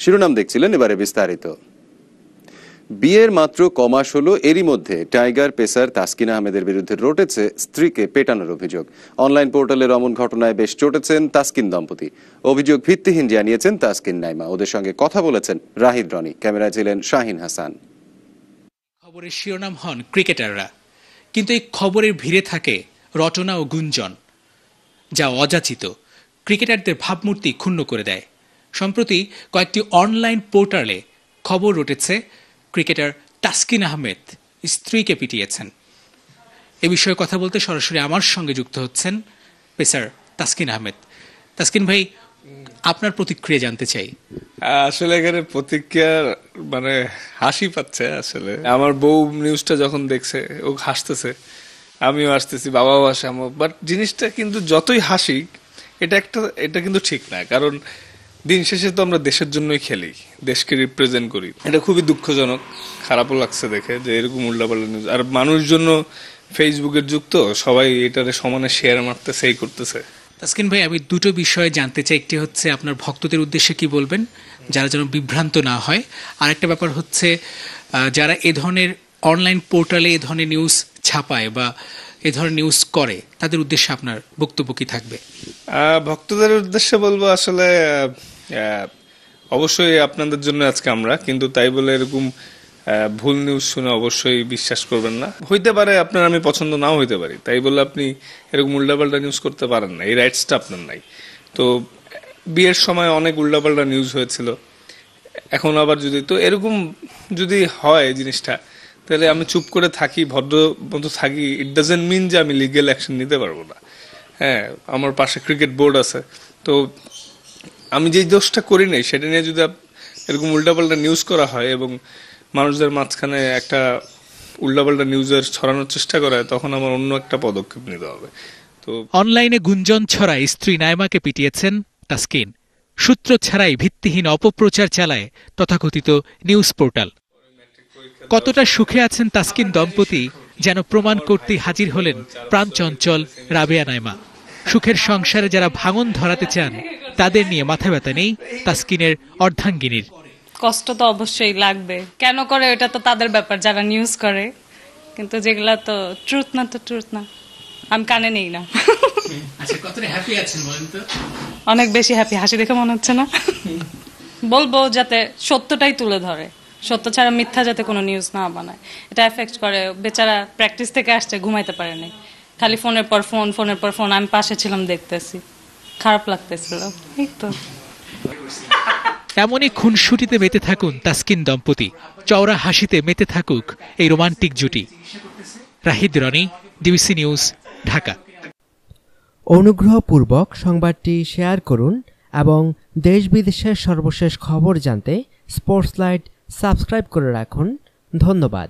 শিরোনাম দেখছিলেন, এবারে বিস্তারিত। বিয়ের মাত্র কমাস হলো, এরই মধ্যে টাইগার পেসার তাসকিন আহমেদের বিরুদ্ধে রটেছে স্ত্রীকে পেটানোর অভিযোগ। অনলাইন পোর্টালের অমন ঘটনায় বেশ চটেছেন তাসকিন দম্পতি। অভিযোগ ভিত্তিহীন জানিয়েছেন তাসকিন নাইমা। ওদের সঙ্গে কথা বলেছেন রাহিদ রনি, ক্যামেরায় ছিলেন শাহিন হাসান। খবরের শিরোনাম হন ক্রিকেটাররা, কিন্তু এই খবরের ভিড়ে থাকে রটনা ও গুঞ্জন, যা অযাচিত ক্রিকেটারদের ভাবমূর্তি ক্ষুণ্ণ করে দেয়। সম্প্রতি কয়েকটি অনলাইন পোর্টালে খবর রটেছে ক্রিকেটার তাসকিন আহমেদ স্ত্রীকে পিটিয়েছেন। এ বিষয়ে কথা বলতে সরাসরি আমার সঙ্গে যুক্ত হচ্ছেন পেসার তাসকিন আহমেদ। তাসকিন ভাই, আপনার প্রতিক্রিয়া জানতে চাই। আসলে এখানে প্রতিক্রিয়া মানে হাসি পাচ্ছে। আসলে আমার বউ নিউজটা যখন দেখছে ও হাসতেছে, আমিও হাসতেছি, বাবাও হাসে। বাট জিনিসটা কিন্তু যতই হাসি, এটা কিন্তু ঠিক না। কারণ দিন শেষে তো আমরা দেশের জন্যই খেলি, দেশকে রিপ্রেজেন্ট করি। এটা খুবই দুঃখজনক, খারাপও লাগছে দেখে যে এরকম উল্টাপাল্টা নিউজ। আর মানুষের জন্য ফেসবুকের যুগ তো, সবাই এটারে সমানে শেয়ার মারতেছে, এই করতেছে। তাসকিন ভাই, আমি দুটো বিষয়ে জানতে চাই। একটি হচ্ছে আপনার ভক্তদের উদ্দেশ্যে কি বলবেন, যারা যেন বিভ্রান্ত না হয়। আরেকটা ব্যাপার হচ্ছে যারা এ ধরনের অনলাইন পোর্টালে এ ধরনের নিউজ ছাপায় বা এ ধরনের নিউজ করে, তাদের উদ্দেশ্যে আপনার বক্তব্য কি থাকবে? ভক্তদের উদ্দেশ্যে বলবো, আসলে অবশ্যই আপনাদের জন্য আজকে আমরা, কিন্তু তাই বলে এরকম ভুল নিউজ শুনে অবশ্যই বিশ্বাস করবেন না। হইতে পারে আপনার আমি পছন্দ নাও হইতে পারি, তাই বলে আপনি এরকম উল্টাপাল্টা নিউজ করতে পারেন না, এই রাইটসটা আপনার নাই। তো বিয়ের সময় অনেক উল্টাপাল্টা নিউজ হয়েছিল, এখন আবার যদি তো এরকম যদি হয় জিনিসটা, তাহলে আমি চুপ করে থাকি, ভদ্র মতো থাকি, ইট ডাজেন্ট মিন যে আমি লিগ্যাল অ্যাকশন নিতে পারবো না। হ্যাঁ, আমার পাশে ক্রিকেট বোর্ড আছে, তো আমি যে দোষটা করি নাই সেটা নিয়ে যদি এরকম উল্টাপাল্টা নিউজ করা হয় এবং মানুষদের মাঝখানে একটা উল্টাপাল্টা নিউজের ছড়ানোর চেষ্টা করা হয়, তখন আমার অন্য একটা পদক্ষেপ নিতে হবে। তো অনলাইনে গুঞ্জন ছড়ায় স্ত্রী নাইমাকে পিটিয়েছেন তাসকিন। সূত্র ছাড়াই ভিত্তিহীন অপপ্রচার চালায় তথাকথিত নিউজ পোর্টাল। কতটা সুখে আছেন তাসকিন দম্পতি যেন প্রমাণ করতে হাজির হলেন প্রাণচঞ্চল রাবেয়া নাইমা। সুখের সংসারে যারা ভাঙন ধরাতে চান, তাদের নিয়ে মাথা ব্যথা নেই তাসকিনের অর্ধাঙ্গিনীর। কষ্ট তো অবশ্যই লাগবে, কেন করে এটা তো তাদের ব্যাপার যারা নিউজ করে, কিন্তু যেগুলা তো ট্রুথ না, তো ট্রুথ না, আমি কানে নেই না। অনেক বেশি হ্যাপি, হাসি দেখে মনে হচ্ছে না। বলবো যাতে সত্যটাই তুলে ধরে, সত্য ছাড়া মিথ্যা যাতে কোনো নিউজ না বানায়। এটা এফেক্ট করে, বেচারা প্র্যাকটিস থেকে আসছে, ঘুমাইতে পারেনি, খালি ফোনের পর ফোন, ফোনের পর ফোন। আমি পাশে ছিলাম, দেখতেছি, খারাপ লাগতেছিল। এই তো এমনই খুনসুটিতে মেতে থাকুন তাসকিন দম্পতি, চওড়া হাসিতে মেতে থাকুক এই রোমান্টিক জুটি। Rahid Roni, DBC news, Dhaka. অনুগ্রহপূর্বক সংবাদটি শেয়ার করুন এবং দেশ বিদেশের সর্বশেষ খবর জানতে স্পোর্টস লাইট সাবস্ক্রাইব করে রাখুন। ধন্যবাদ।